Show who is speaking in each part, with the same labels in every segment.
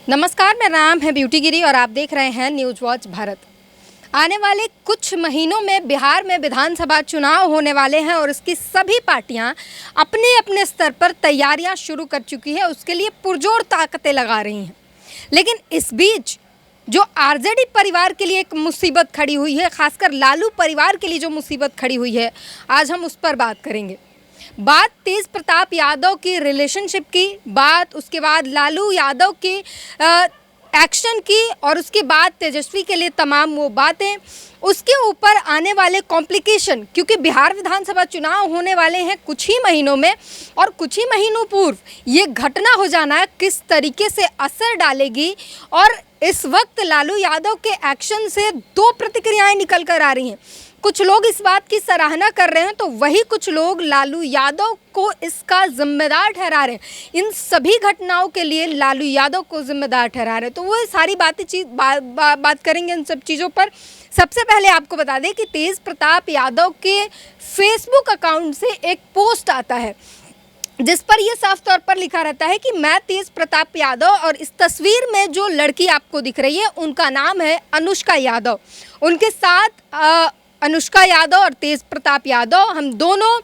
Speaker 1: नमस्कार, मेरा नाम है ब्यूटी गिरी और आप देख रहे हैं न्यूज़ वॉच भारत। आने वाले कुछ महीनों में बिहार में विधानसभा चुनाव होने वाले हैं और इसकी सभी पार्टियां अपने अपने स्तर पर तैयारियां शुरू कर चुकी है, उसके लिए पुरजोर ताकतें लगा रही हैं। लेकिन इस बीच जो आरजेडी परिवार के लिए एक मुसीबत खड़ी हुई है, खासकर लालू परिवार के लिए जो मुसीबत खड़ी हुई है, आज हम उस पर बात करेंगे। बात तेज प्रताप यादव की रिलेशनशिप की बात, उसके बाद लालू यादव की एक्शन की और उसके बाद तेजस्वी के लिए तमाम वो बातें, उसके ऊपर आने वाले कॉम्प्लिकेशन, क्योंकि बिहार विधानसभा चुनाव होने वाले हैं कुछ ही महीनों में और कुछ ही महीनों पूर्व ये घटना हो जाना किस तरीके से असर डालेगी। और इस वक्त लालू यादव के एक्शन से दो प्रतिक्रियाएं निकल कर आ रही हैं। कुछ लोग इस बात की सराहना कर रहे हैं तो वही कुछ लोग लालू यादव को इसका जिम्मेदार ठहरा रहे हैं। इन सभी घटनाओं के लिए लालू यादव को जिम्मेदार ठहरा रहे हैं। तो वो सारी बात करेंगे इन सब चीज़ों पर। सबसे पहले आपको बता दें कि तेज प्रताप यादव के फेसबुक अकाउंट से एक पोस्ट आता है जिस पर यह साफ तौर पर लिखा रहता है कि मैं तेज प्रताप यादव, और इस तस्वीर में जो लड़की आपको दिख रही है उनका नाम है अनुष्का यादव। उनके साथ अनुष्का यादव और तेज प्रताप यादव, हम दोनों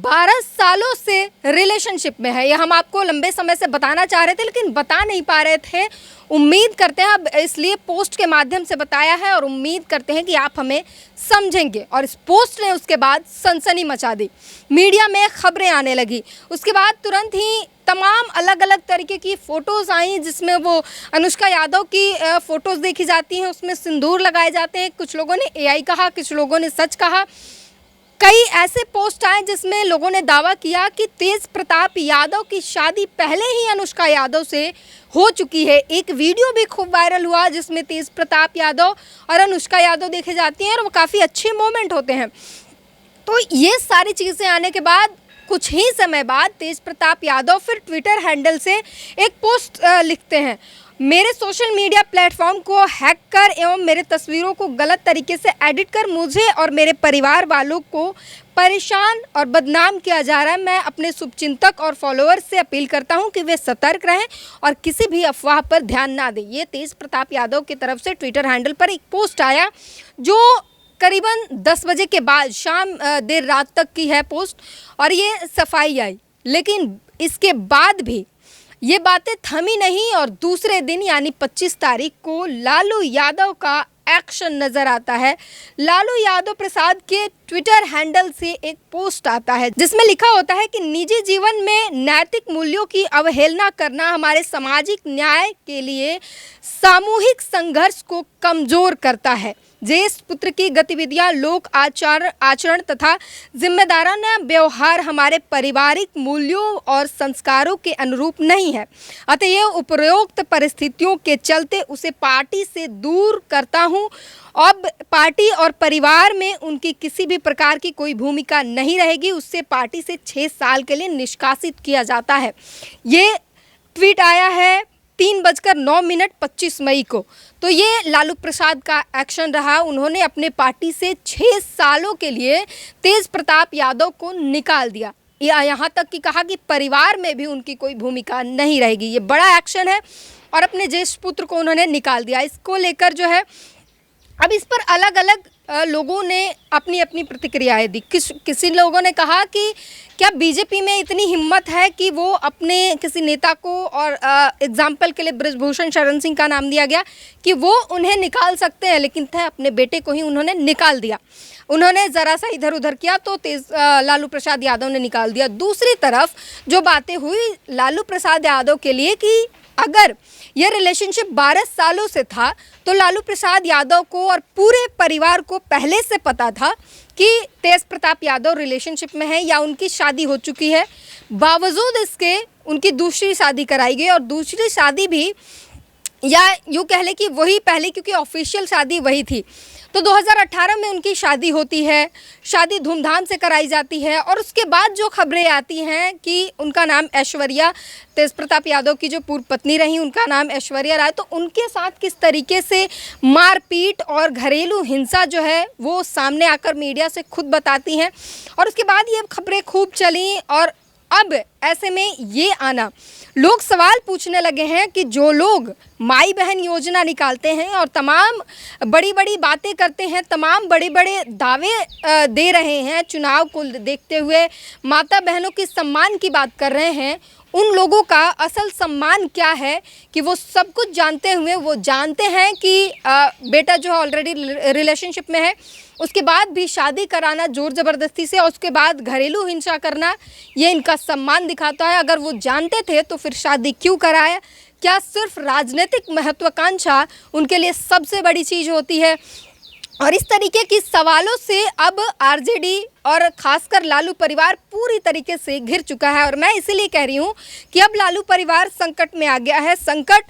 Speaker 1: 12 सालों से रिलेशनशिप में है। यह हम आपको लंबे समय से बताना चाह रहे थे लेकिन बता नहीं पा रहे थे। उम्मीद करते हैं अब इसलिए पोस्ट के माध्यम से बताया है और उम्मीद करते हैं कि आप हमें समझेंगे। और इस पोस्ट ने उसके बाद सनसनी मचा दी, मीडिया में खबरें आने लगी। उसके बाद तुरंत ही तमाम अलग अलग तरीके की फ़ोटोज़ आई जिसमें वो अनुष्का यादव की फ़ोटोज़ देखी जाती हैं, उसमें सिंदूर लगाए जाते हैं। कुछ लोगों ने एआई कहा, कुछ लोगों ने सच कहा। कई ऐसे पोस्ट आए जिसमें लोगों ने दावा किया कि तेज प्रताप यादव की शादी पहले ही अनुष्का यादव से हो चुकी है। एक वीडियो भी खूब वायरल हुआ जिसमें तेज प्रताप यादव और अनुष्का यादव देखे जाती हैं और वो काफ़ी अच्छे मोमेंट होते हैं। तो ये सारी चीज़ें आने के बाद कुछ ही समय बाद तेज प्रताप यादव फिर ट्विटर हैंडल से एक पोस्ट लिखते हैं, मेरे सोशल मीडिया प्लेटफॉर्म को हैक कर एवं मेरे तस्वीरों को गलत तरीके से एडिट कर मुझे और मेरे परिवार वालों को परेशान और बदनाम किया जा रहा है। मैं अपने शुभचिंतक और फॉलोअर्स से अपील करता हूं कि वे सतर्क रहें और किसी भी अफवाह पर ध्यान ना दें। ये तेज प्रताप यादव की तरफ से ट्विटर हैंडल पर एक पोस्ट आया जो करीबन 10 बजे के बाद शाम देर रात तक की है पोस्ट, और ये सफाई आई। लेकिन इसके बाद भी ये बातें थमी नहीं और दूसरे दिन यानी 25 तारीख को लालू यादव का एक्शन नज़र आता है। लालू यादव प्रसाद के ट्विटर हैंडल से एक पोस्ट आता है जिसमें लिखा होता है कि निजी जीवन में नैतिक मूल्यों की अवहेलना करना हमारे सामाजिक न्याय के लिए सामूहिक संघर्ष को कमज़ोर करता है। ज्येष्ठ पुत्र की गतिविधियां, लोक आचरण तथा जिम्मेदाराना व्यवहार हमारे पारिवारिक मूल्यों और संस्कारों के अनुरूप नहीं है। अतएव उपरोक्त परिस्थितियों के चलते उसे पार्टी से दूर करता हूं। अब पार्टी और परिवार में उनकी किसी भी प्रकार की कोई भूमिका नहीं रहेगी। उससे पार्टी से 6 साल के लिए निष्कासित किया जाता है। ये ट्वीट आया है 3:09 25 मई को। तो ये लालू प्रसाद का एक्शन रहा। उन्होंने अपने पार्टी से 6 सालों के लिए तेज प्रताप यादव को निकाल दिया, या यहाँ तक कि कहा कि परिवार में भी उनकी कोई भूमिका नहीं रहेगी। ये बड़ा एक्शन है और अपने ज्येष्ठ पुत्र को उन्होंने निकाल दिया। इसको लेकर जो है अब इस पर अलग अलग लोगों ने अपनी अपनी प्रतिक्रियाएं दी। किसी लोगों ने कहा कि क्या बीजेपी में इतनी हिम्मत है कि वो अपने किसी नेता को, और एग्जाम्पल के लिए बृजभूषण शरण सिंह का नाम दिया गया, कि वो उन्हें निकाल सकते हैं, लेकिन थे अपने बेटे को ही उन्होंने निकाल दिया। उन्होंने ज़रा सा इधर उधर किया तो लालू प्रसाद यादव ने निकाल दिया। दूसरी तरफ जो बातें हुई लालू प्रसाद यादव के लिए कि अगर यह रिलेशनशिप 12 सालों से था तो लालू प्रसाद यादव को और पूरे परिवार को पहले से पता था कि तेज प्रताप यादव रिलेशनशिप में है या उनकी शादी हो चुकी है। बावजूद इसके उनकी दूसरी शादी कराई गई और दूसरी शादी भी, या यूँ कह लें कि वही पहले, क्योंकि ऑफिशियल शादी वही थी। तो 2018 में उनकी शादी होती है, शादी धूमधाम से कराई जाती है। और उसके बाद जो खबरें आती हैं कि उनका नाम ऐश्वर्या, तेज प्रताप यादव की जो पूर्व पत्नी रही उनका नाम ऐश्वर्या राय, तो उनके साथ किस तरीके से मारपीट और घरेलू हिंसा जो है वो सामने आकर मीडिया से खुद बताती हैं। और उसके बाद ये खबरें खूब चली और अब ऐसे में ये आना, लोग सवाल पूछने लगे हैं कि जो लोग माई बहन योजना निकालते हैं और तमाम बड़ी बड़ी बातें करते हैं, तमाम बड़े बड़े दावे दे रहे हैं, चुनाव को देखते हुए माता बहनों के सम्मान की बात कर रहे हैं, उन लोगों का असल सम्मान क्या है कि वो सब कुछ जानते हुए वो जानते हैं कि बेटा जो ऑलरेडी रिलेशनशिप में है, उसके बाद भी शादी कराना ज़ोर ज़बरदस्ती से और उसके बाद घरेलू हिंसा करना, ये इनका सम्मान दिखाता है। अगर वो जानते थे तो फिर शादी क्यों कराया? क्या सिर्फ राजनीतिक महत्वाकांक्षा उनके लिए सबसे बड़ी चीज़ होती है? और इस तरीके की सवालों से अब आरजेडी और खासकर लालू परिवार पूरी तरीके से घिर चुका है। और मैं इसीलिए कह रही हूँ कि अब लालू परिवार संकट में आ गया है। संकट,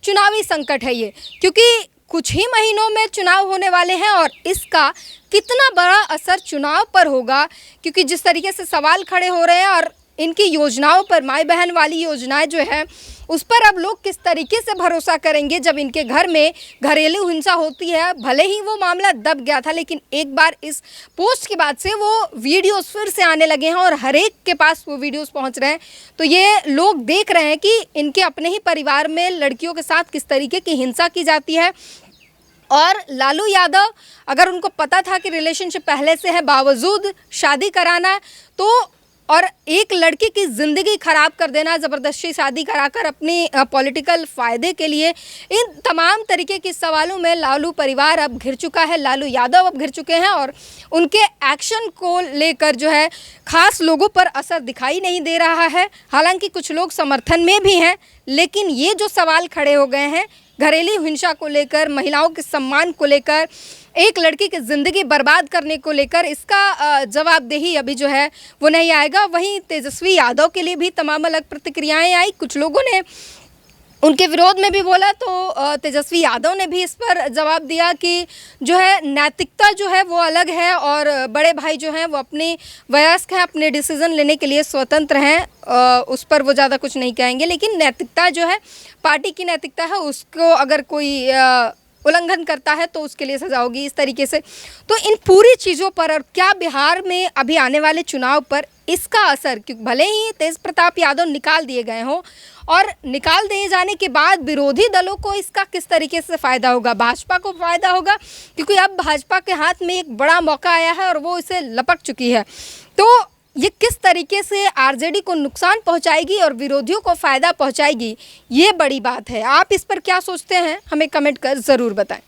Speaker 1: चुनावी संकट है ये, क्योंकि कुछ ही महीनों में चुनाव होने वाले हैं और इसका कितना बड़ा असर चुनाव पर होगा, क्योंकि जिस तरीके से सवाल खड़े हो रहे हैं और इनकी योजनाओं पर, माई बहन वाली योजनाएं जो है उस पर अब लोग किस तरीके से भरोसा करेंगे जब इनके घर में घरेलू हिंसा होती है। भले ही वो मामला दब गया था, लेकिन एक बार इस पोस्ट के बाद से वो वीडियोस फिर से आने लगे हैं और हर एक के पास वो वीडियोस पहुंच रहे हैं। तो ये लोग देख रहे हैं कि इनके अपने ही परिवार में लड़कियों के साथ किस तरीके की हिंसा की जाती है। और लालू यादव, अगर उनको पता था कि रिलेशनशिप पहले से है, बावजूद शादी कराना तो, और एक लड़की की ज़िंदगी ख़राब कर देना, ज़बरदस्ती शादी कराकर अपनी पॉलिटिकल फ़ायदे के लिए, इन तमाम तरीके के सवालों में लालू परिवार अब घिर चुका है, लालू यादव अब घिर चुके हैं। और उनके एक्शन को लेकर जो है ख़ास लोगों पर असर दिखाई नहीं दे रहा है। हालांकि कुछ लोग समर्थन में भी हैं, लेकिन ये जो सवाल खड़े हो गए हैं घरेलू हिंसा को लेकर, महिलाओं के सम्मान को लेकर, एक लड़की की ज़िंदगी बर्बाद करने को लेकर, इसका जवाबदेही अभी जो है वो नहीं आएगा। वहीं तेजस्वी यादव के लिए भी तमाम अलग प्रतिक्रियाएं आई। कुछ लोगों ने उनके विरोध में भी बोला, तो तेजस्वी यादव ने भी इस पर जवाब दिया कि जो है नैतिकता जो है वो अलग है और बड़े भाई जो हैं वो अपने वयस्क हैं, अपने डिसीज़न लेने के लिए स्वतंत्र हैं, उस पर वो ज़्यादा कुछ नहीं कहेंगे। लेकिन नैतिकता जो है, पार्टी की नैतिकता है, उसको अगर कोई उल्लंघन करता है तो उसके लिए सज़ा होगी, इस तरीके से। तो इन पूरी चीज़ों पर और क्या बिहार में अभी आने वाले चुनाव पर इसका असर, क्योंकि भले ही तेज प्रताप यादव निकाल दिए गए हों और निकाल दिए जाने के बाद विरोधी दलों को इसका किस तरीके से फ़ायदा होगा? भाजपा को फ़ायदा होगा, क्योंकि अब भाजपा के हाथ में एक बड़ा मौका आया है और वो इसे लपक चुकी है। तो ये किस तरीके से आरजेडी को नुकसान पहुंचाएगी और विरोधियों को फ़ायदा पहुंचाएगी, ये बड़ी बात है। आप इस पर क्या सोचते हैं? हमें कमेंट कर ज़रूर बताएं।